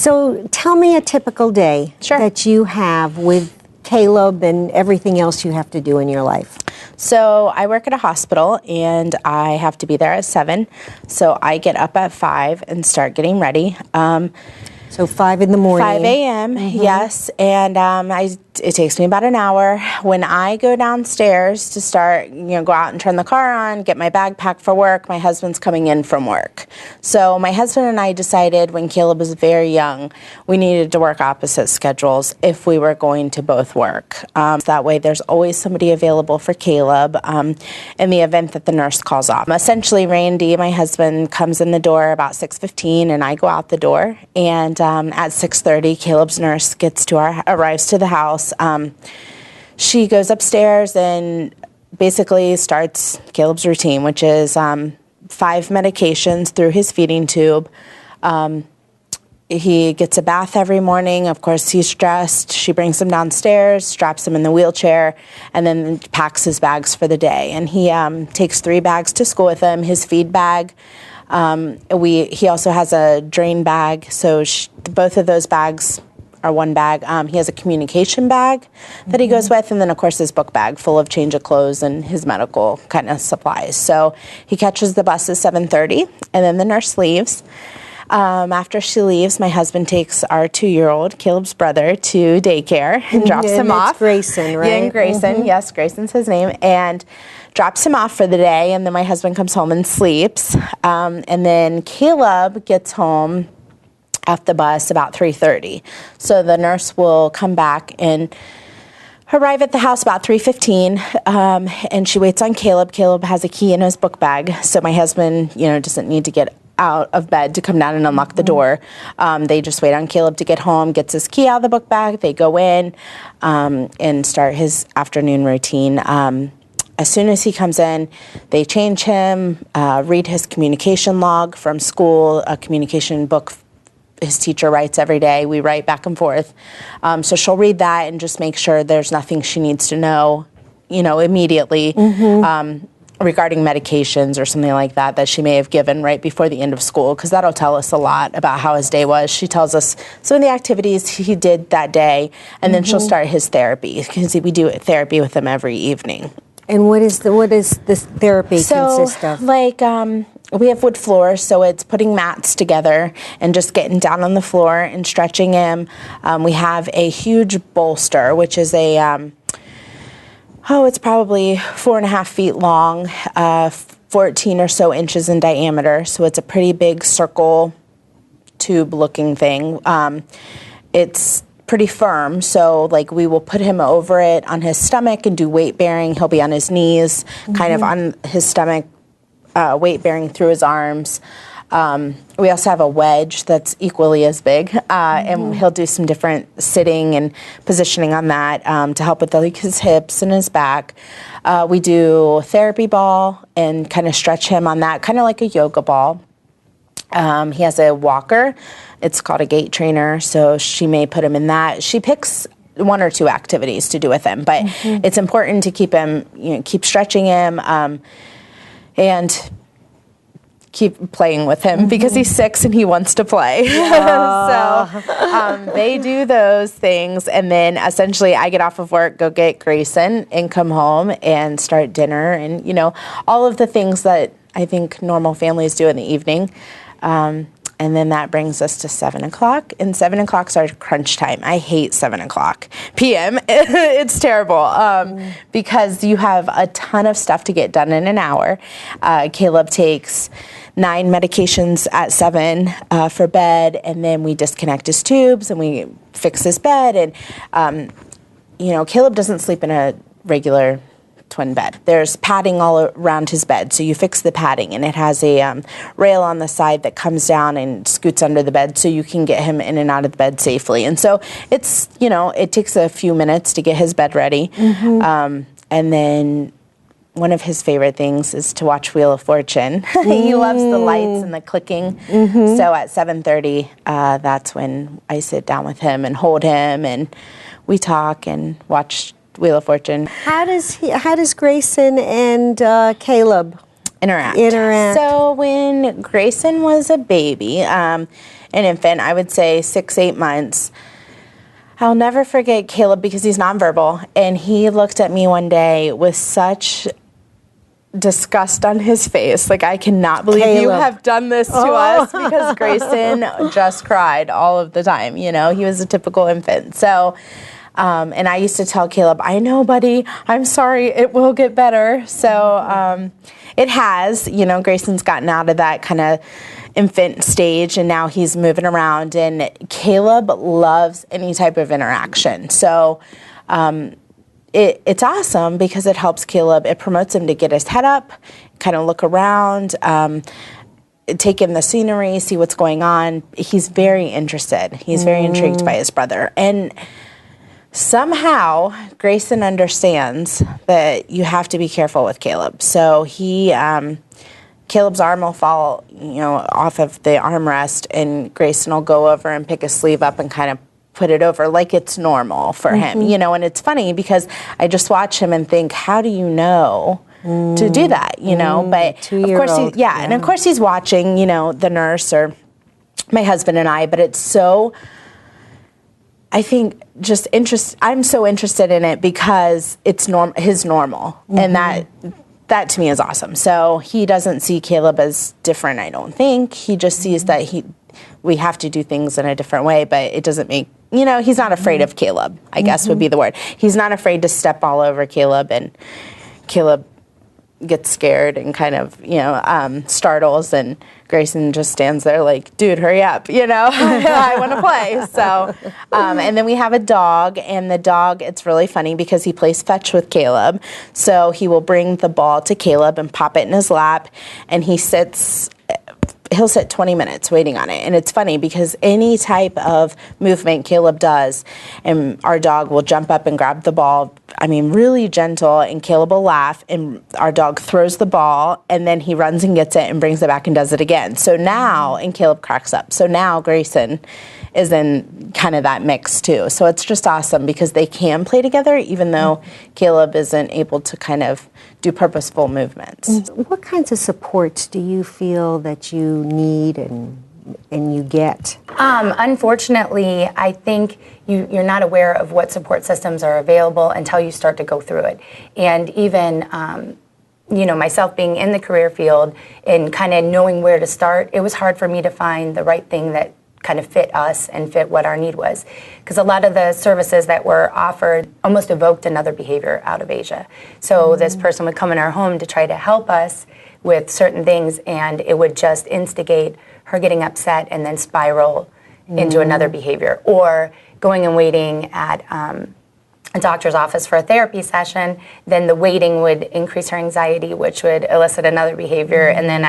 So tell me a typical day that you have with Caleb and everything else you have to do in your life. So I work at a hospital and I have to be there at 7. So I get up at 5 and start getting ready. So 5 in the morning. 5 a.m., yes. And it takes me about an hour. When I go downstairs to start, go out and turn the car on, get my bag packed for work, my husband's coming in from work. So my husband and I decided when Caleb was very young, we needed to work opposite schedules if we were going to both work. That way there's always somebody available for Caleb in the event that the nurse calls off. Essentially, Randy, my husband, comes in the door about 6:15 and I go out the door. And at 6:30, Caleb's nurse arrives to the house. She goes upstairs and basically starts Caleb's routine, which is 5 medications through his feeding tube. He gets a bath every morning. Of course, he's dressed. She brings him downstairs, straps him in the wheelchair, and then packs his bags for the day. And he takes 3 bags to school with him, his feed bag. He also has a drain bag, so both of those bags are one bag. He has a communication bag that he goes with, and then, of course, his book bag full of change of clothes and his medical kind of supplies. So he catches the bus at 7:30, and then the nurse leaves. After she leaves, my husband takes our 2-year-old, Caleb's brother, to daycare and drops him off. Grayson, right? Yeah, and Grayson, yes, Grayson's his name, and drops him off for the day, and then my husband comes home and sleeps. And then Caleb gets home off the bus about 3:30. So the nurse will come back and arrive at the house about 3:15, and she waits on Caleb. Caleb has a key in his book bag, so my husband, doesn't need to get out of bed to come down and unlock the door. They just wait on Caleb to get home, gets his key out of the book bag. They go in and start his afternoon routine. As soon as he comes in, they change him, read his communication log from school, a communication book his teacher writes every day. We write back and forth. So she'll read that and just make sure there's nothing she needs to know, immediately regarding medications or something like that she may have given right before the end of school, because that'll tell us a lot about how his day was. She tells us some of the activities he did that day, and then she'll start his therapy, because we do therapy with him every evening. And what is this therapy consist of? We have wood floors, so it's putting mats together and just getting down on the floor and stretching him. We have a huge bolster, which is it's probably 4.5 feet long, 14 or so inches in diameter. So it's a pretty big circle tube-looking thing. It's pretty firm, so we will put him over it on his stomach and do weight bearing. He'll be on his knees, kind of on his stomach, weight bearing through his arms. We also have a wedge that's equally as big, and he'll do some different sitting and positioning on that to help with his hips and his back. We do therapy ball and kind of stretch him on that, kind of like a yoga ball. He has a walker. It's called a gait trainer, so she may put him in that. She picks 1 or 2 activities to do with him, but it's important to keep him, keep stretching him, and keep playing with him because he's 6 and he wants to play. So they do those things, and then essentially I get off of work, go get Grayson, and come home and start dinner, and all of the things that I think normal families do in the evening. And then that brings us to 7 o'clock, and 7 o'clock's our crunch time. I hate 7 o'clock p.m. It's terrible because you have a ton of stuff to get done in an hour. Caleb takes 9 medications at 7 for bed, and then we disconnect his tubes and we fix his bed. And, Caleb doesn't sleep in a regular twin bed. There's padding all around his bed, so you fix the padding, and it has a rail on the side that comes down and scoots under the bed so you can get him in and out of the bed safely. And so it's, it takes a few minutes to get his bed ready. And then one of his favorite things is to watch Wheel of Fortune. He loves the lights and the clicking. So at 7:30, that's when I sit down with him and hold him, and we talk and watch Wheel of Fortune. How does Grayson and Caleb interact? So when Grayson was a baby, an infant, I would say 6-8 months, I'll never forget Caleb because he's nonverbal, and he looked at me one day with such disgust on his face. Like, I cannot believe you have done this to us, because Grayson just cried all of the time. You know, he was a typical infant. So, and I used to tell Caleb, I know, buddy, I'm sorry, it will get better. So it has, you know, Grayson's gotten out of that kind of infant stage, and now he's moving around, and Caleb loves any type of interaction. So it's awesome because it helps Caleb. It promotes him to get his head up, kind of look around, take in the scenery, see what's going on. He's very interested. He's very intrigued by his brother. And somehow Grayson understands that you have to be careful with Caleb. So Caleb's arm will fall, you know, off of the armrest, and Grayson will go over and pick his sleeve up and kind of put it over like it's normal for him, you know. And it's funny because I just watch him and think, how do you know to do that, you know? But of course, and of course he's watching, you know, the nurse or my husband and I. But it's so, I think, just I'm so interested in it because it's his normal, and that to me is awesome. So he doesn't see Caleb as different, I don't think. He just sees that we have to do things in a different way, but it doesn't make, you know, he's not afraid of Caleb, I guess would be the word. He's not afraid to step all over Caleb, and Caleb gets scared and kind of, you know, startles, and Grayson just stands there like, dude, hurry up, you know, I want to play. So, and then we have a dog, and the dog, it's really funny because he plays fetch with Caleb. So he will bring the ball to Caleb and pop it in his lap, and he'll sit 20 minutes waiting on it. And it's funny because any type of movement Caleb does, and our dog will jump up and grab the ball, I mean, really gentle, and Caleb will laugh, and our dog throws the ball, and then he runs and gets it and brings it back and does it again. So now, and Caleb cracks up. So now Grayson is in kind of that mix too. So it's just awesome because they can play together even though Caleb isn't able to kind of do purposeful movements. What kinds of supports do you feel that you need and you get? Unfortunately, I think you're not aware of what support systems are available until you start to go through it. And even, you know, myself being in the career field and kind of knowing where to start, it was hard for me to find the right thing that kind of fit us and fit what our need was. Because a lot of the services that were offered almost evoked another behavior out of Asia. So this person would come in our home to try to help us with certain things, and it would just instigate her getting upset and then spiral into another behavior. Or going and waiting at a doctor's office for a therapy session, then the waiting would increase her anxiety, which would elicit another behavior, and then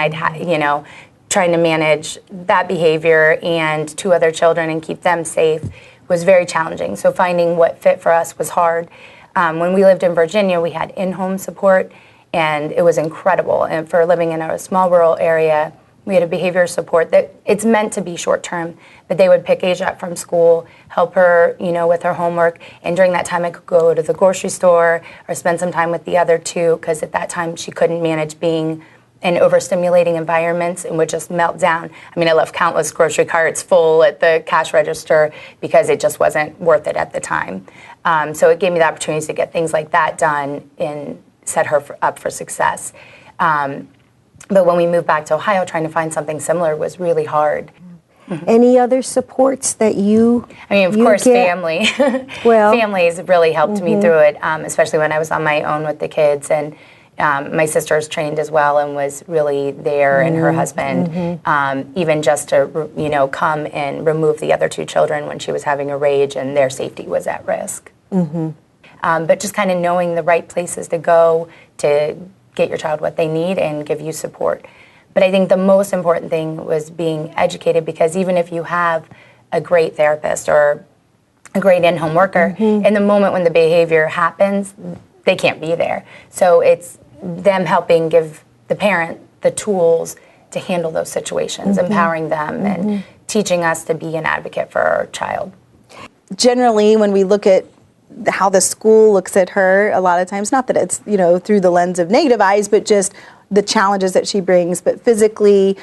you know, trying to manage that behavior and 2 other children and keep them safe was very challenging. So finding what fit for us was hard. When we lived in Virginia, we had in-home support, and it was incredible. And for living in a small rural area, we had a behavior support that it's meant to be short-term, but they would pick Asia up from school, help her, you know, with her homework, and during that time I could go to the grocery store or spend some time with the other 2, because at that time she couldn't manage being in overstimulating environments and would just melt down. I mean, I left countless grocery carts full at the cash register because it just wasn't worth it at the time. So it gave me the opportunity to get things like that done and set her up for success. But when we moved back to Ohio, trying to find something similar was really hard. Any other supports that you I mean, of course, get? family. Well, Families really helped me through it, especially when I was on my own with the kids. And my sister's trained as well and was really there, and her husband, even just to, you know, come and remove the other 2 children when she was having a rage and their safety was at risk. But just kind of knowing the right places to go to get your child what they need and give you support. But I think the most important thing was being educated, because even if you have a great therapist or a great in-home worker, in the moment when the behavior happens, they can't be there. So it's them helping give the parent the tools to handle those situations, empowering them and teaching us to be an advocate for our child. Generally, when we look at how the school looks at her, a lot of times, not that it's, you know, through the lens of negative eyes, but just the challenges that she brings, but physically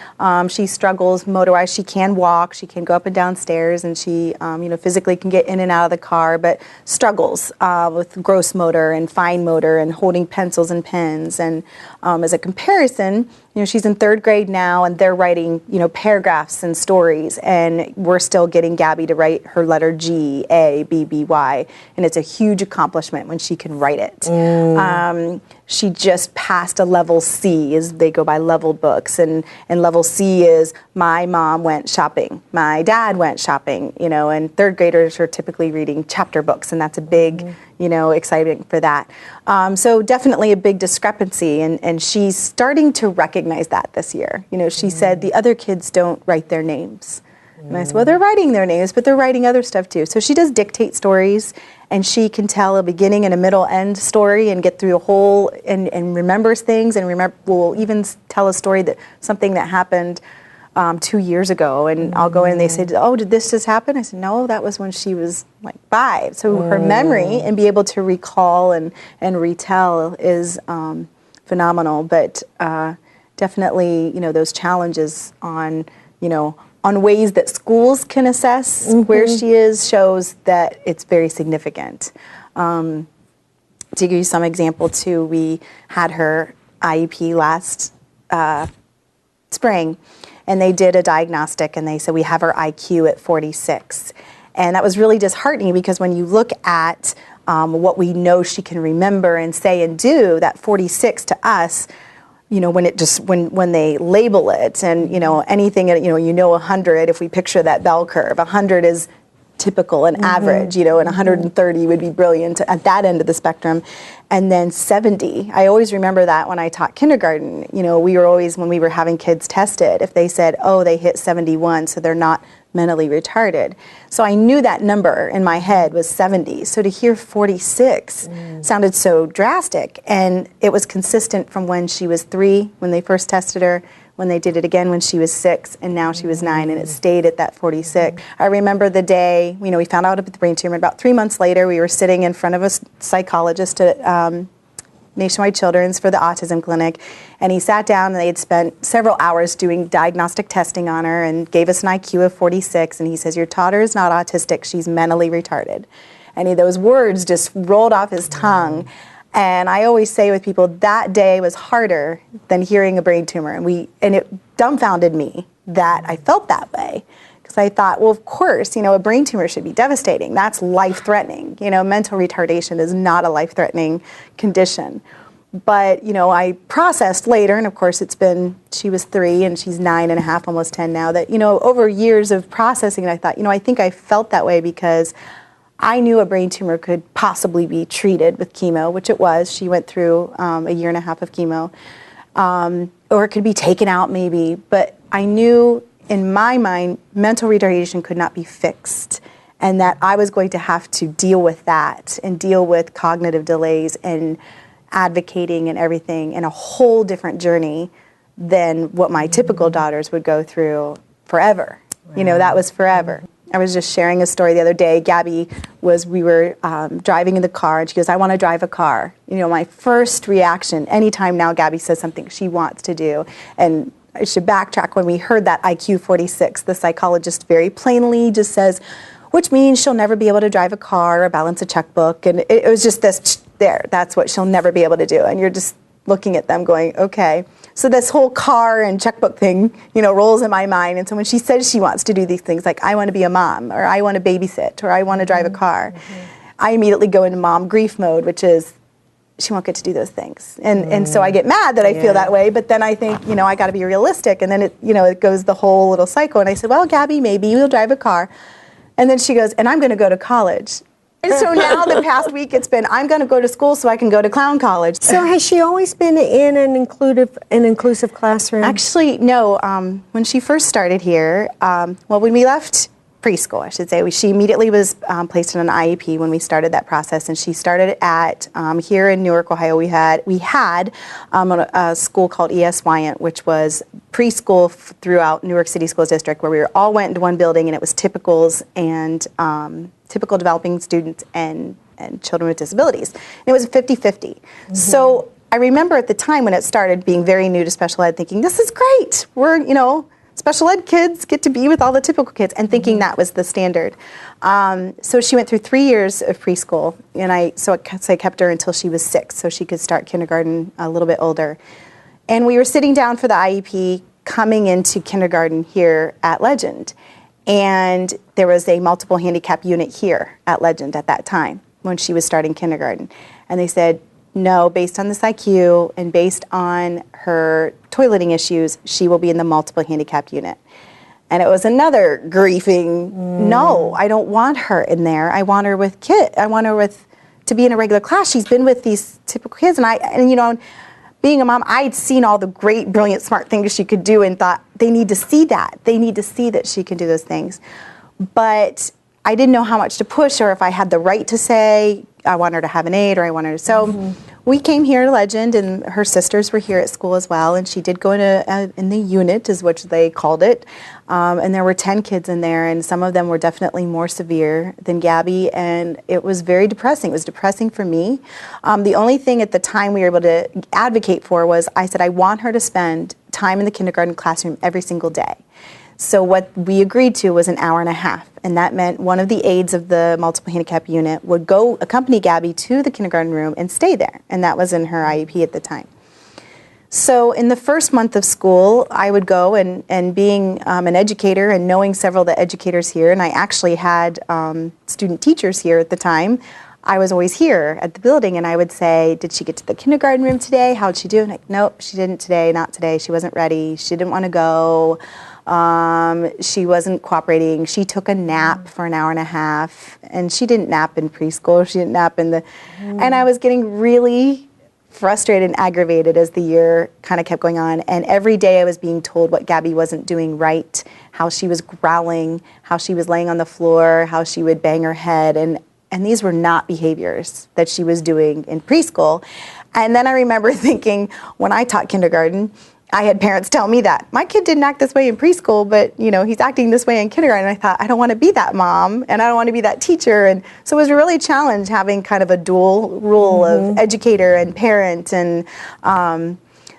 she struggles motor-wise. She can walk, she can go up and down stairs, and she physically can get in and out of the car, but struggles with gross motor and fine motor and holding pencils and pens. And as a comparison, she's in 3rd grade now, and they're writing, paragraphs and stories, and we're still getting Gabby to write her letter G, A, B, B, Y, and it's a huge accomplishment when she can write it. She just passed a level C, as they go by level books, and level C is my mom went shopping, my dad went shopping, and 3rd graders are typically reading chapter books, and that's a big, exciting for that. So definitely a big discrepancy, and she's starting to recognize that this year. She said the other kids don't write their names. And I said, well, they're writing their names, but they're writing other stuff too. So she does dictate stories, and she can tell a beginning and a middle end story and get through a whole, and remembers things, and will even tell a story something that happened 2 years ago. And I'll go in and they say, oh, did this just happen? I said, no, that was when she was like 5. So her memory and be able to recall and retell is phenomenal. But definitely, those challenges on ways that schools can assess where she is shows that it's very significant. To give you some example too, we had her IEP last spring, and they did a diagnostic, and they said we have her IQ at 46. And that was really disheartening, because when you look at what we know she can remember and say and do, that 46 to us, when they label it, and anything, 100, if we picture that bell curve, 100 is typical and average, and 130 would be brilliant at that end of the spectrum. And then 70, I always remember that when I taught kindergarten, we were always, when we were having kids tested, if they said, oh, they hit 71, so they're not mentally retarded. So I knew that number in my head was 70. So to hear 46 sounded so drastic, and it was consistent from when she was 3, when they first tested her, when they did it again when she was 6, and now she was 9, and it stayed at that 46. I remember the day, we found out about the brain tumor. About 3 months later, we were sitting in front of a psychologist at Nationwide Children's for the autism clinic, and he sat down, and they had spent several hours doing diagnostic testing on her and gave us an IQ of 46, and he says, your daughter is not autistic, she's mentally retarded. And those words just rolled off his tongue. And I always say with people, that day was harder than hearing a brain tumor. And it dumbfounded me that I felt that way. Because I thought, well, of course, a brain tumor should be devastating. That's life-threatening. Mental retardation is not a life-threatening condition. But, I processed later, and of course she was 3 and she's 9.5, almost 10 now, that, over years of processing, I thought, I think I felt that way because I knew a brain tumor could possibly be treated with chemo, which it was. She went through a year and a half of chemo. Or it could be taken out maybe. But I knew in my mind, mental retardation could not be fixed, and that I was going to have to deal with that and deal with cognitive delays and advocating and everything in a whole different journey than what my typical daughters would go through forever. Right. That was forever. I was just sharing a story the other day. We were driving in the car, and she goes, I want to drive a car. My first reaction, anytime now Gabby says something she wants to do, and I should backtrack, when we heard that IQ 46, the psychologist very plainly just says, which means she'll never be able to drive a car or balance a checkbook. And it was just this, that's what she'll never be able to do. And you're just looking at them going, okay. So this whole car and checkbook thing, rolls in my mind. And so when she says she wants to do these things, like I want to be a mom, or I want to babysit, or I want to drive a car, I immediately go into mom grief mode, which is, she won't get to do those things. And so I get mad that I feel that way, but then I think, I got to be realistic. And then it goes the whole little cycle. And I said, well, Gabby, maybe you'll drive a car. And then she goes, and I'm going to go to college. And so now the past week it's been, I'm going to go to school so I can go to clown college. So has she always been in an inclusive classroom? Actually, no. When she first started here, when we left preschool, I should say, she immediately was placed in an IEP when we started that process, and she started at here in Newark, Ohio. We had a school called ES Wyant, which was preschool throughout Newark City Schools District, where we all went into one building, and it was typicals and typical developing students and children with disabilities. And it was 50-50. So I remember at the time when it started being very new to special ed thinking, this is great. We're, special ed kids get to be with all the typical kids, and thinking that was the standard. So she went through 3 years of preschool, and I kept her until she was 6 so she could start kindergarten a little bit older. And we were sitting down for the IEP coming into kindergarten here at Legend. And there was a multiple handicap unit here at Legend at that time when she was starting kindergarten. And they said, no, based on this IQ and based on her toileting issues, she will be in the multiple handicap unit. And it was another grieving, no, I don't want her in there. I want her with to be in a regular class. She's been with these typical kids. And being a mom, I'd seen all the great, brilliant, smart things she could do and thought, they need to see that. They need to see that she can do those things. But I didn't know how much to push or if I had the right to say, I want her to have an aide or I want her to. So we came here to Legend, and her sisters were here at school as well, and she did go in the unit, is what they called it. And there were 10 kids in there, and some of them were definitely more severe than Gabby, and it was very depressing. It was depressing for me. The only thing at the time we were able to advocate for was, I said, I want her to spend time in the kindergarten classroom every single day. So what we agreed to was an hour and a half, and that meant one of the aides of the multiple handicap unit would go accompany Gabby to the kindergarten room and stay there, and that was in her IEP at the time. So in the first month of school, I would go, and being an educator and knowing several of the educators here, and I actually had student teachers here at the time, I was always here at the building, and I would say, did she get to the kindergarten room today? How'd she do? And like, nope, she didn't today, not today. She wasn't ready. She didn't want to go. She wasn't cooperating. She took a nap for an hour and a half, and she didn't nap in preschool. She didn't nap in and I was getting really frustrated and aggravated as the year kind of kept going on. And every day I was being told what Gabby wasn't doing right, how she was growling, how she was laying on the floor, how she would bang her head. And these were not behaviors that she was doing in preschool. And then I remember thinking, when I taught kindergarten, I had parents tell me that my kid didn't act this way in preschool, but he's acting this way in kindergarten. And I thought, I don't want to be that mom, and I don't want to be that teacher. And so it was really a challenge having kind of a dual role of educator and parent. And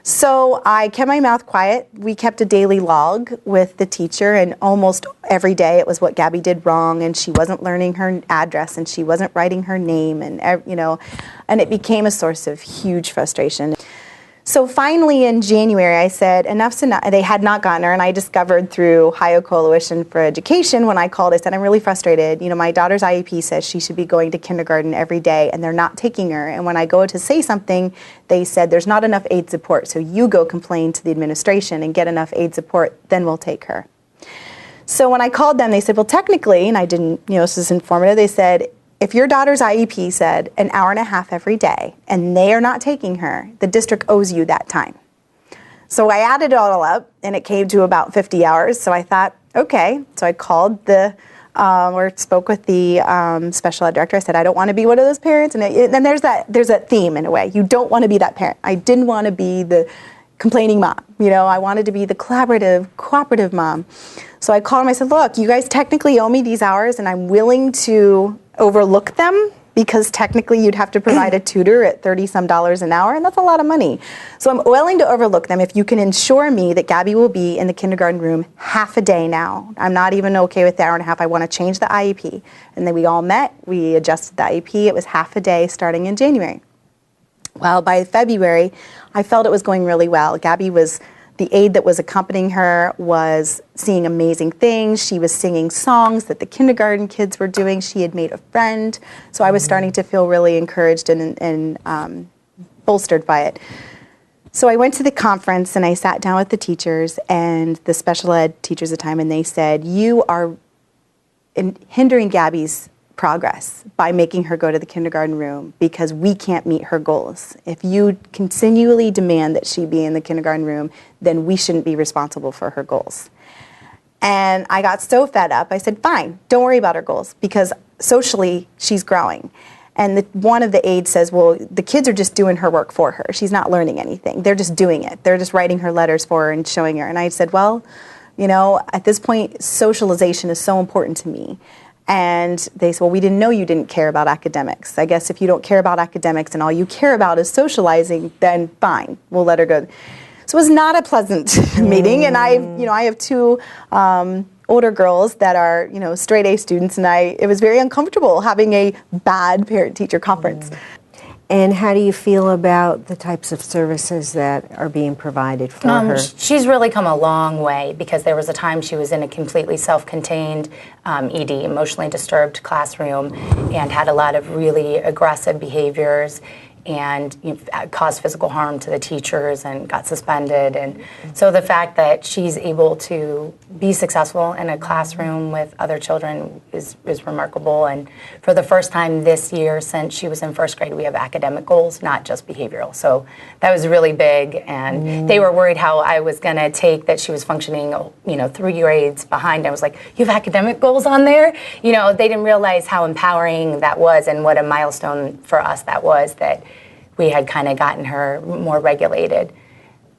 so I kept my mouth quiet. We kept a daily log with the teacher, and almost every day it was what Gabby did wrong, and she wasn't learning her address, and she wasn't writing her name, and and it became a source of huge frustration. So finally in January I said, enough's enough. They had not gotten her, and I discovered through Ohio Coalition for Education, when I called, I said, I'm really frustrated. My daughter's IEP says she should be going to kindergarten every day, and they're not taking her. And when I go to say something, they said, there's not enough aid support, so you go complain to the administration and get enough aid support, then we'll take her. So when I called them, they said, well, technically, and I didn't, this is informative, they said, if your daughter's IEP said an hour and a half every day and they are not taking her, the district owes you that time. So I added it all up, and it came to about 50 hours. So I thought, okay. So I called or spoke with the special ed director. I said, I don't want to be one of those parents. And then there's that theme in a way. You don't want to be that parent. I didn't want to be the complaining mom. I wanted to be the collaborative, cooperative mom. So I called him. I said, look, you guys technically owe me these hours, and I'm willing to overlook them, because technically you'd have to provide a tutor at $30-some an hour, and that's a lot of money. So I'm willing to overlook them if you can ensure me that Gabby will be in the kindergarten room half a day now. I'm not even okay with the hour and a half. I want to change the IEP. And then we all met. We adjusted the IEP. It was half a day starting in January. Well, by February, I felt it was going really well. The aide that was accompanying her was seeing amazing things. She was singing songs that the kindergarten kids were doing. She had made a friend. So I was starting to feel really encouraged and bolstered by it. So I went to the conference, and I sat down with the teachers and the special ed teachers at the time, and they said, you are hindering Gabby's progress by making her go to the kindergarten room, because we can't meet her goals. If you continually demand that she be in the kindergarten room, then we shouldn't be responsible for her goals. And I got so fed up, I said, fine, don't worry about her goals, because socially she's growing. And one of the aides says, well, the kids are just doing her work for her. She's not learning anything. They're just doing it. They're just writing her letters for her and showing her. And I said, well, at this point, socialization is so important to me. And they said, well, we didn't know you didn't care about academics. I guess if you don't care about academics and all you care about is socializing, then fine, we'll let her go. So it was not a pleasant meeting. And I have two older girls that are, straight A students, and it was very uncomfortable having a bad parent-teacher conference. And how do you feel about the types of services that are being provided for her? She's really come a long way, because there was a time she was in a completely self-contained ED, emotionally disturbed classroom, and had a lot of really aggressive behaviors, and caused physical harm to the teachers and got suspended. And so the fact that she's able to be successful in a classroom with other children is remarkable. And for the first time this year since she was in first grade, we have academic goals, not just behavioral. So that was really big. And they were worried how I was going to take that she was functioning 3 grades behind. I was like, you have academic goals on there? They didn't realize how empowering that was, and what a milestone for us that was, that we had kind of gotten her more regulated.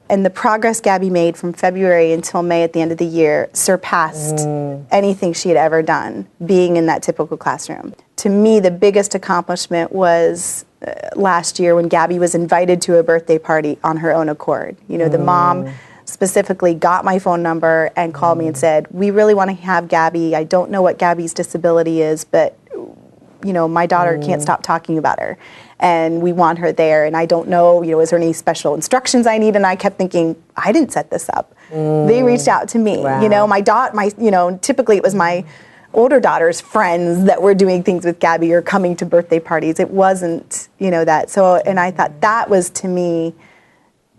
And the progress Gabby made from February until May at the end of the year surpassed anything she had ever done, being in that typical classroom. To me, the biggest accomplishment was last year when Gabby was invited to a birthday party on her own accord. The mom specifically got my phone number and called me and said, we really want to have Gabby. I don't know what Gabby's disability is, but my daughter can't stop talking about her, and we want her there, and I don't know, is there any special instructions I need? And I kept thinking, I didn't set this up. They reached out to me. Wow. Typically it was my older daughter's friends that were doing things with Gabby or coming to birthday parties. It wasn't, that. So, and I thought that was, to me,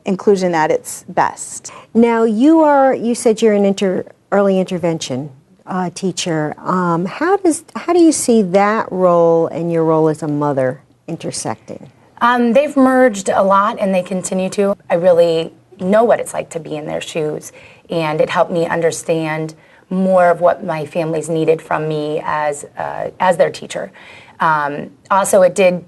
inclusion at its best. Now, you said you're an early intervention teacher. How do you see that role and your role as a mother intersecting? They've merged a lot, and they continue to. I really know what it's like to be in their shoes, and it helped me understand more of what my families needed from me as their teacher. Also, it did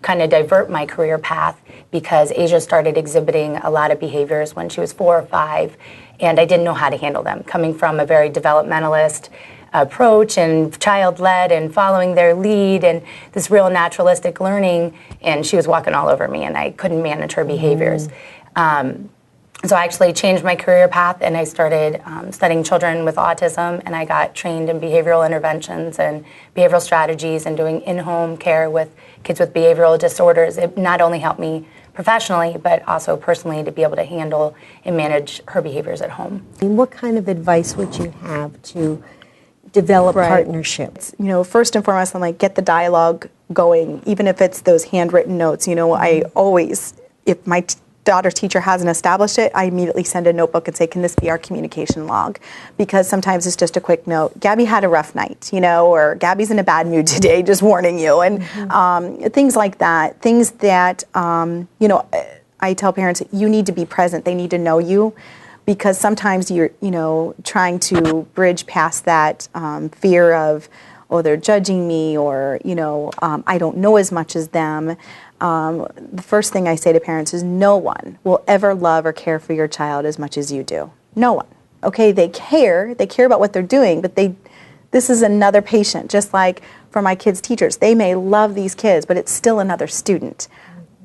kind of divert my career path, because Asia started exhibiting a lot of behaviors when she was 4 or 5, and I didn't know how to handle them, coming from a very developmentalist approach and child-led and following their lead and this real naturalistic learning, and she was walking all over me, and I couldn't manage her behaviors. So I actually changed my career path, and I started studying children with autism, and I got trained in behavioral interventions and behavioral strategies and doing in-home care with kids with behavioral disorders. It not only helped me professionally, but also personally, to be able to handle and manage her behaviors at home. And what kind of advice would you have to develop partnerships? First and foremost, I'm like, get the dialogue going, even if it's those handwritten notes. I always, if my daughter's teacher hasn't established it, I immediately send a notebook and say, can this be our communication log? Because sometimes it's just a quick note. Gabby had a rough night, or Gabby's in a bad mood today, just warning you. And things like that, things that, I tell parents, you need to be present. They need to know you, because sometimes you're, trying to bridge past that fear of, oh, they're judging me, or, I don't know as much as them. The first thing I say to parents is, no one will ever love or care for your child as much as you do. No one. Okay, they care about what they're doing, but this is another patient, just like for my kids' teachers. They may love these kids, but it's still another student.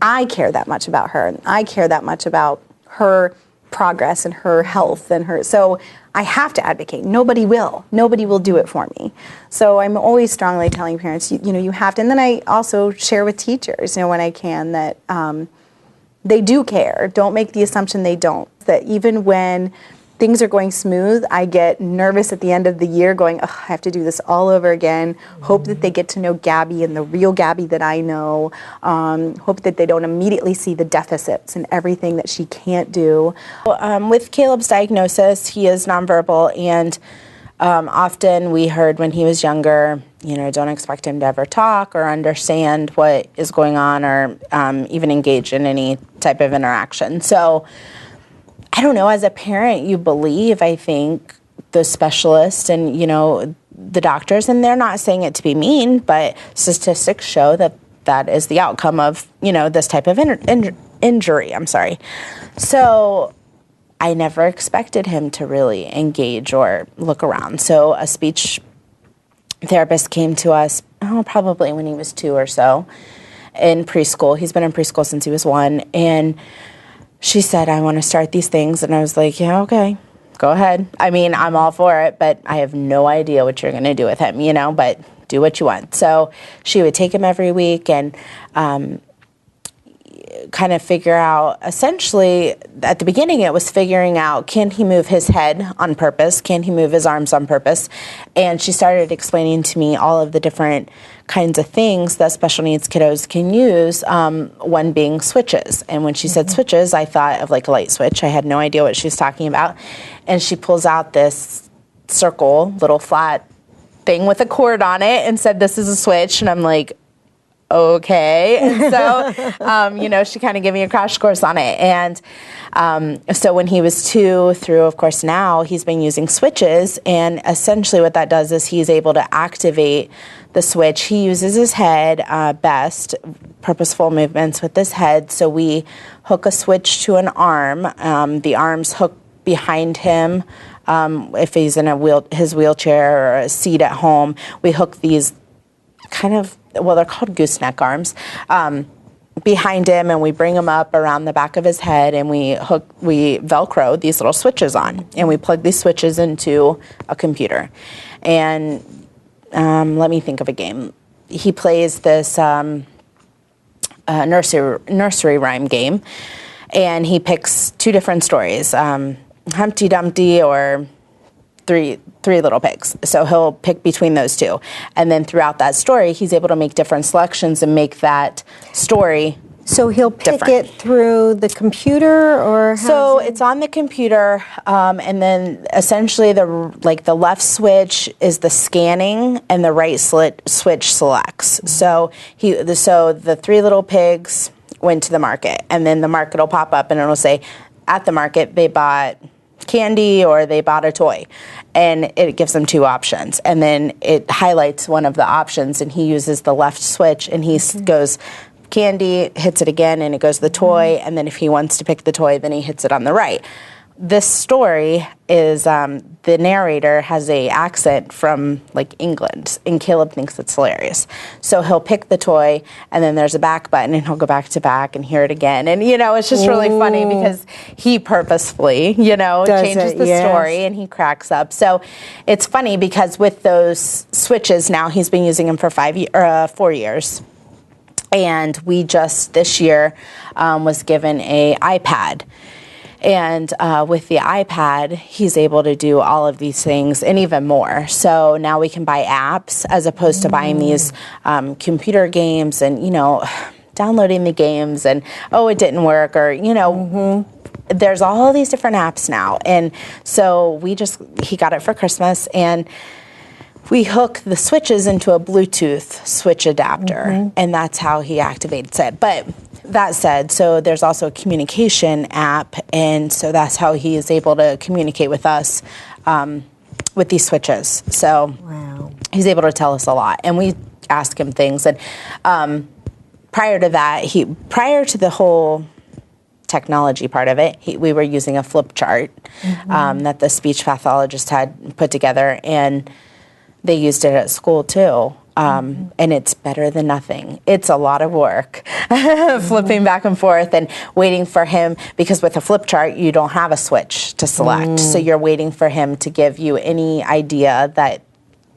I care that much about her, and I care that much about her progress and her health and her, so I have to advocate. Nobody will do it for me. So I'm always strongly telling parents, you have to, and then I also share with teachers, when I can, that they do care. Don't make the assumption they don't. That even when things are going smooth, I get nervous at the end of the year going, I have to do this all over again. Hope that they get to know Gabby and the real Gabby that I know. Hope that they don't immediately see the deficits and everything that she can't do. With Caleb's diagnosis, he is nonverbal, and often we heard when he was younger, don't expect him to ever talk or understand what is going on, or even engage in any type of interaction. So I don't know, as a parent, you believe, I think, the specialist and, the doctors, and they're not saying it to be mean, but statistics show that that is the outcome of, this type of injury. So I never expected him to really engage or look around. So a speech therapist came to us, probably when he was 2 or so, in preschool. He's been in preschool since he was 1. And she said, I want to start these things. And I was like, yeah, okay, go ahead. I mean, I'm all for it, but I have no idea what you're going to do with him, but do what you want. So she would take him every week and kind of figure out, essentially, at the beginning it was figuring out, can he move his head on purpose? Can he move his arms on purpose? And she started explaining to me all of the different kinds of things that special needs kiddos can use, one being switches. And when she said switches, I thought of like a light switch. I had no idea what she was talking about. And she pulls out this circle, little flat thing with a cord on it and said, this is a switch. And I'm like, okay. And so, she kind of gave me a crash course on it. And so when he was 2 through, of course, now he's been using switches. And essentially what that does is he's able to activate the switch. He uses his head best, purposeful movements with his head. So we hook a switch to an arm. The arm's hook behind him. If he's in his wheelchair or a seat at home, we hook these they're called gooseneck arms, behind him, and we bring him up around the back of his head, and we Velcro these little switches on, and we plug these switches into a computer. And let me think of a game. He plays this nursery rhyme game, and he picks 2 different stories, Humpty Dumpty or Three Little Pigs. So he'll pick between those 2. And then throughout that story, he's able to make different selections and make that story So he'll pick different. it through the computer, or so it's on the computer, and then essentially the left switch is the scanning, and the right switch selects. So the 3 Little Pigs went to the market, and then the market will pop up, and it'll say, at the market they bought candy or they bought a toy, and it gives them 2 options, and then it highlights one of the options, and he uses the left switch, and he goes candy, hits it again, and it goes to the toy, and then if he wants to pick the toy, then he hits it on the right. This story is, the narrator has a accent from England, and Caleb thinks it's hilarious. So he'll pick the toy, and then there's a back button, and he'll go back to back and hear it again. And, it's just really funny because he purposefully, changes the story, and he cracks up. So it's funny because with those switches now, he's been using them for 4 years. And we just this year was given a iPad. And with the iPad, he's able to do all of these things and even more. So now we can buy apps as opposed to buying these computer games and, downloading the games and, it didn't work, or, there's all these different apps now. And so he got it for Christmas, and we hook the switches into a Bluetooth switch adapter, and that's how he activates it. But that said, so there's also a communication app, and so that's how he is able to communicate with us with these switches. So he's able to tell us a lot, and we ask him things. And prior to the whole technology part of it, we were using a flip chart that the speech pathologist had put together, and they used it at school too, and it's better than nothing. It's a lot of work, flipping back and forth and waiting for him, because with a flip chart, you don't have a switch to select. So you're waiting for him to give you any idea that,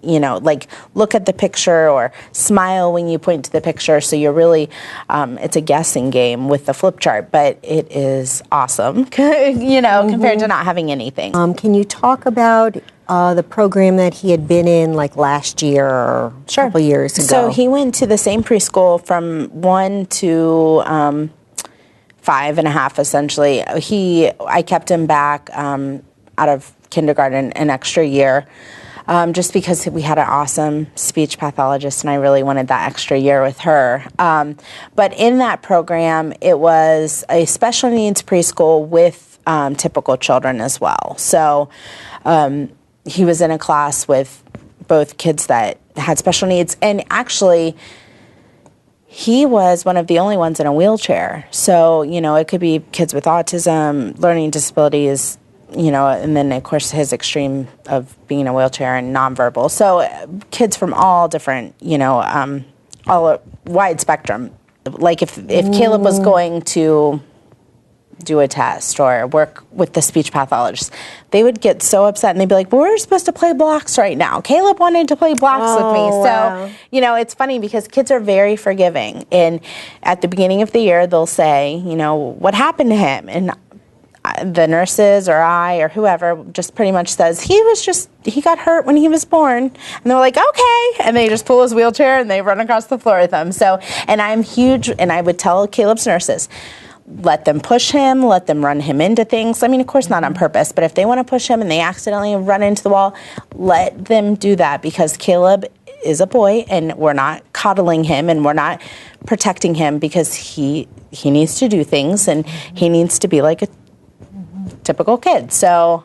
look at the picture or smile when you point to the picture. So you're really, it's a guessing game with the flip chart, but it is awesome, compared to not having anything. Can you talk about the program that he had been in last year or a couple years ago? So he went to the same preschool from 1 to 5.5, essentially. I kept him back out of kindergarten an extra year, just because we had an awesome speech pathologist, and I really wanted that extra year with her. But in that program, it was a special needs preschool with typical children as well. So he was in a class with both kids that had special needs, and actually he was one of the only ones in a wheelchair. So, it could be kids with autism, learning disabilities, and then of course his extreme of being in a wheelchair and nonverbal. So kids from all different, all a wide spectrum. Like if Caleb was going to do a test or work with the speech pathologist, they would get so upset and they'd be like, well, we're supposed to play blocks right now. Caleb wanted to play blocks with me. Wow. So, it's funny because kids are very forgiving. And at the beginning of the year, they'll say, what happened to him? And the nurses or I or whoever just pretty much says, he got hurt when he was born. And they're like, okay. And they just pull his wheelchair and they run across the floor with him. So, and I'm huge, and I would tell Caleb's nurses, let them push him, let them run him into things. I mean, of course, not on purpose, but if they want to push him and they accidentally run into the wall, let them do that, because Caleb is a boy and we're not coddling him and we're not protecting him, because he needs to do things and he needs to be like a typical kid. So,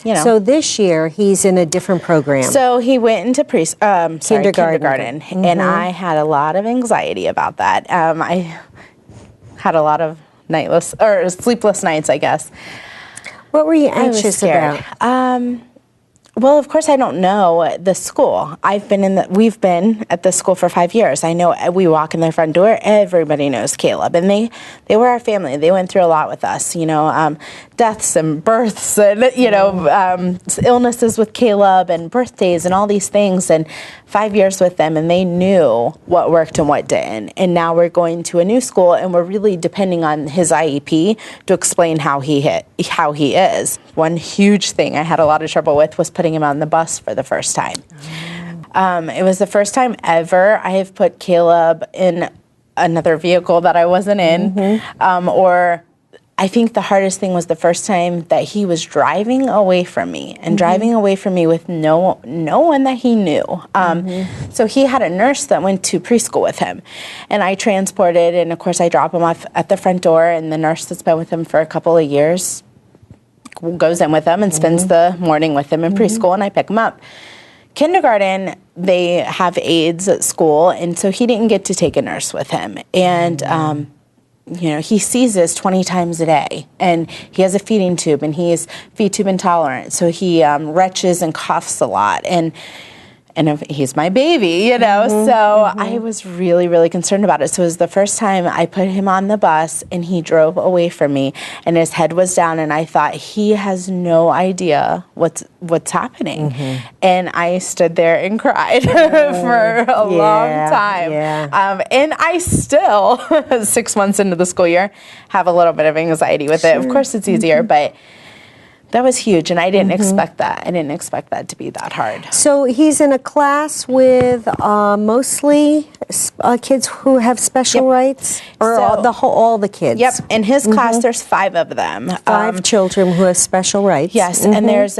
So this year he's in a different program. So he went into kindergarten. And I had a lot of anxiety about that. I had a lot of sleepless nights, I guess. What were you anxious about? Well, of course, I don't know the school. We've been at the school for 5 years. I know we walk in their front door, everybody knows Caleb, and they were our family. They went through a lot with us, deaths and births and, illnesses with Caleb and birthdays and all these things, and 5 years with them, and they knew what worked and what didn't. And now we're going to a new school, and we're really depending on his IEP to explain how he is. One huge thing I had a lot of trouble with was putting him on the bus for the first time. It was the first time ever I have put Caleb in another vehicle that I wasn't in, or I think the hardest thing was the first time that he was driving away from me, and driving away from me with no one that he knew. So he had a nurse that went to preschool with him, and I transported, and of course I drop him off at the front door, and the nurse that's been with him for a couple of years goes in with him and spends the morning with him in preschool, and I pick him up. Kindergarten, they have aides at school, and so he didn't get to take a nurse with him. And he seizes 20 times a day, and he has a feeding tube, and he's feed tube intolerant, so he retches and coughs a lot, and he's my baby, so I was really, really concerned about it. So it was the first time I put him on the bus, and he drove away from me, and his head was down, and I thought, he has no idea what's happening. And I stood there and cried for a long time. And I still, 6 months into the school year, have a little bit of anxiety with it. Of course, it's easier, but that was huge, and I didn't expect that. I didn't expect that to be that hard. So he's in a class with mostly kids who have special rights, or all the kids. Yep. In his class, there's 5 of them. 5 children who have special rights. Yes, and there's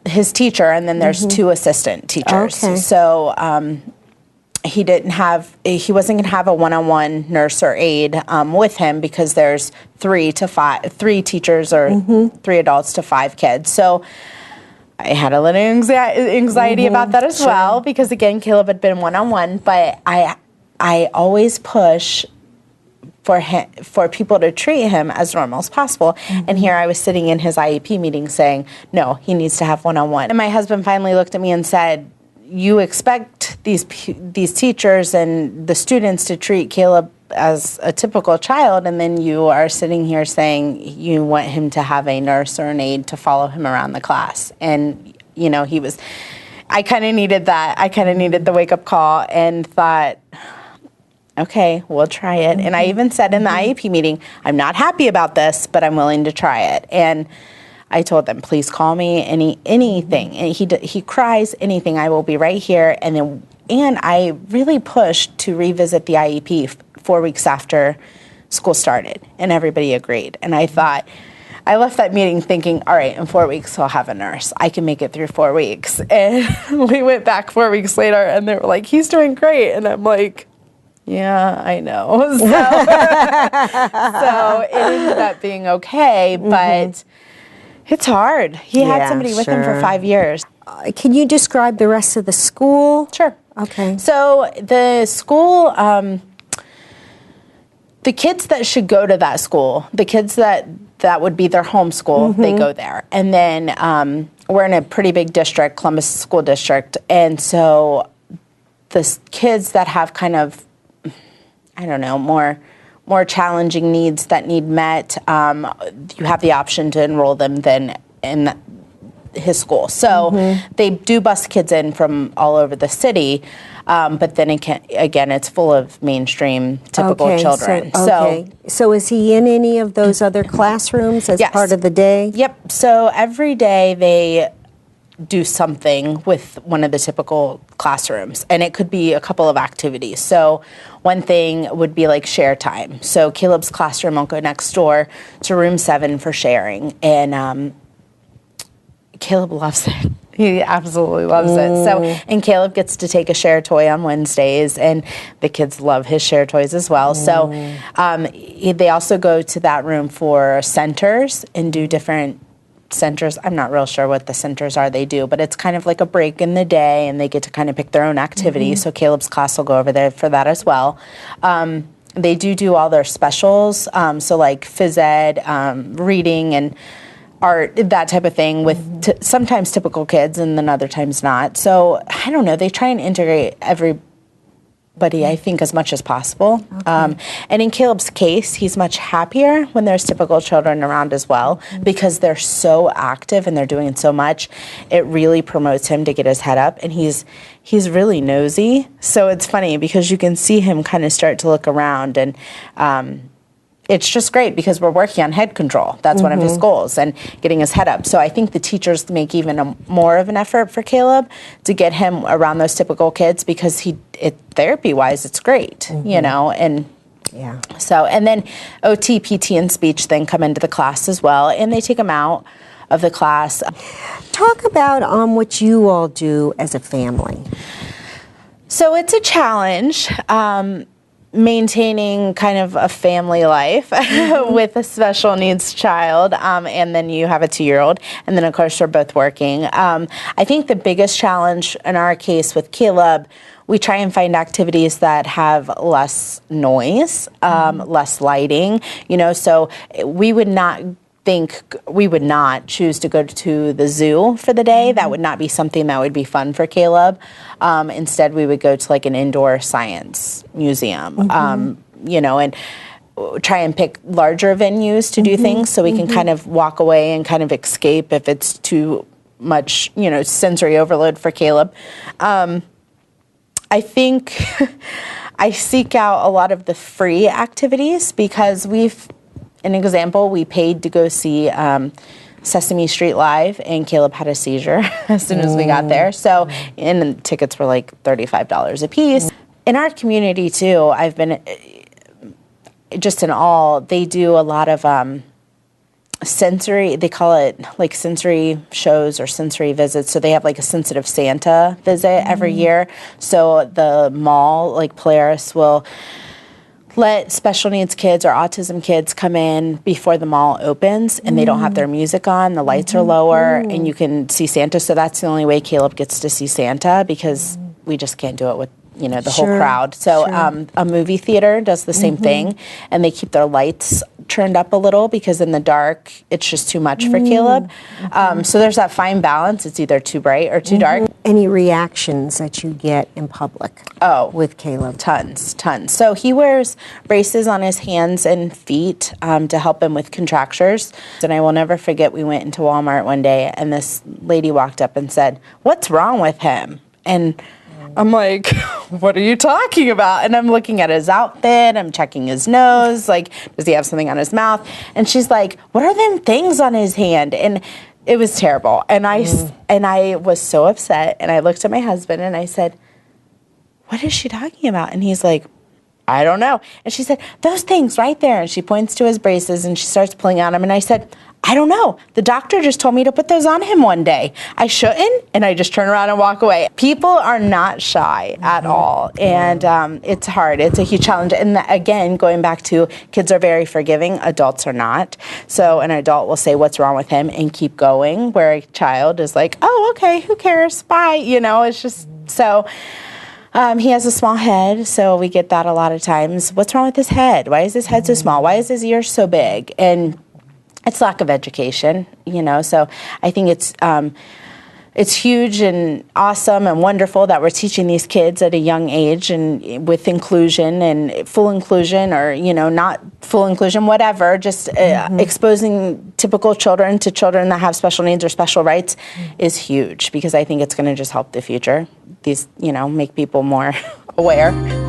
his teacher, and then there's 2 assistant teachers. Okay. So he wasn't going to have a one-on-one nurse or aide with him, because there's 3 teachers or 3 adults to 5 kids. So I had a little anxiety about that as well, because again, Caleb had been one-on-one, but I always push for people to treat him as normal as possible. And here I was sitting in his IEP meeting saying, no, he needs to have one-on-one. And my husband finally looked at me and said, you expect these teachers and the students to treat Caleb as a typical child, and then you are sitting here saying you want him to have a nurse or an aide to follow him around the class. And, I kind of needed that. I kind of needed the wake-up call, and thought, okay, we'll try it. And I even said in the IEP meeting, I'm not happy about this, but I'm willing to try it. And I told them, please call me anything. And he cries, anything, I will be right here. And I really pushed to revisit the IEP 4 weeks after school started, and everybody agreed. And I thought, I left that meeting thinking, all right, in 4 weeks I'll have a nurse. I can make it through 4 weeks. And we went back 4 weeks later, and they were like, he's doing great. And I'm like, yeah, I know. So it ended up being okay, but it's hard. He had somebody with him for 5 years. Can you describe the rest of the school? Sure. Okay. So the school, the kids that should go to that school, the kids that that would be their home school. They go there. And then we're in a pretty big district, Columbus School District. And so the kids that have kind of, I don't know, more challenging needs that need met, you have the option to enroll them then in his school. So they do bus kids in from all over the city, but then again, it's full of mainstream typical children. So is he in any of those other classrooms as part of the day? Yep. So every day they do something with one of the typical classrooms, and it could be a couple of activities. So one thing would be like share time. So Caleb's classroom will go next door to room 7 for sharing, and Caleb loves it. He absolutely loves it. So, and Caleb gets to take a share toy on Wednesdays, and the kids love his share toys as well. So they also go to that room for centers and do different centers. I'm not real sure what the centers are they do, but it's kind of like a break in the day, and they get to kind of pick their own activity. So Caleb's class will go over there for that as well. They do all their specials, so like phys ed, reading, and art, that type of thing, with sometimes typical kids and then other times not. So I don't know, they try and integrate everybody, I think, as much as possible. And in Caleb's case, he's much happier when there's typical children around as well, because they're so active and they're doing so much. It really promotes him to get his head up, and he's really nosy. So it's funny because you can see him kind of start to look around, and it's just great because we're working on head control. That's one of his goals, and getting his head up. So I think the teachers make even more of an effort for Caleb to get him around those typical kids, because therapy-wise, it's great, you know, and so, and then OT, PT, and speech then come into the class as well, and they take him out of the class. Talk about what you all do as a family. So it's a challenge. Maintaining kind of a family life with a special needs child, and then you have a 2-year-old, and then of course we're both working. I think the biggest challenge in our case with Caleb, we try and find activities that have less noise, less lighting, you know, so we would not choose to go to the zoo for the day. That would not be something that would be fun for Caleb. Instead, we would go to like an indoor science museum, you know, and try and pick larger venues to do things, so we can kind of walk away and kind of escape if it's too much, you know, sensory overload for Caleb. I think I seek out a lot of the free activities, because an example, we paid to go see Sesame Street Live, and Caleb had a seizure as soon as we got there. So, and the tickets were like $35 a piece. In our community too, I've been, just in all, they do a lot of sensory, they call it like sensory shows or sensory visits. So they have like a sensitive Santa visit every year. So the mall, like Polaris, will let special needs kids or autism kids come in before the mall opens, and they don't have their music on, the lights are lower, and you can see Santa. So that's the only way Caleb gets to see Santa, because we just can't do it with, you know, the whole crowd. So a movie theater does the same thing, and they keep their lights turned up a little, because in the dark it's just too much for Caleb. So there's that fine balance. It's either too bright or too dark. Any reactions that you get in public with Caleb? Tons. So he wears braces on his hands and feet to help him with contractures. And I will never forget, we went into Walmart one day, and this lady walked up and said, "What's wrong with him?" And I'm like, "What are you talking about?" And I'm looking at his outfit, I'm checking his nose, like, does he have something on his mouth? And she's like, "What are them things on his hand?" And it was terrible. And I was so upset, and I looked at my husband and I said, "What is she talking about?" And he's like, "I don't know." And she said, "Those things right there." And she points to his braces and she starts pulling on him. And I said, "I don't know. The doctor just told me to put those on him one day. I shouldn't." And I just turn around and walk away. People are not shy at all. And it's hard. It's a huge challenge. And again, going back to, kids are very forgiving. Adults are not. So an adult will say, "What's wrong with him?" and keep going, where a child is like, "Oh, okay, who cares? Bye." You know, it's just so... he has a small head, so we get that a lot of times. What's wrong with his head? Why is his head so small? Why is his ears so big? And it's lack of education, you know. So I think it's huge and awesome and wonderful that we're teaching these kids at a young age and with inclusion and full inclusion, or, you know, not full inclusion, whatever, just exposing typical children to children that have special needs or special rights is huge, because I think it's going to just help the future. These, you know, make people more aware.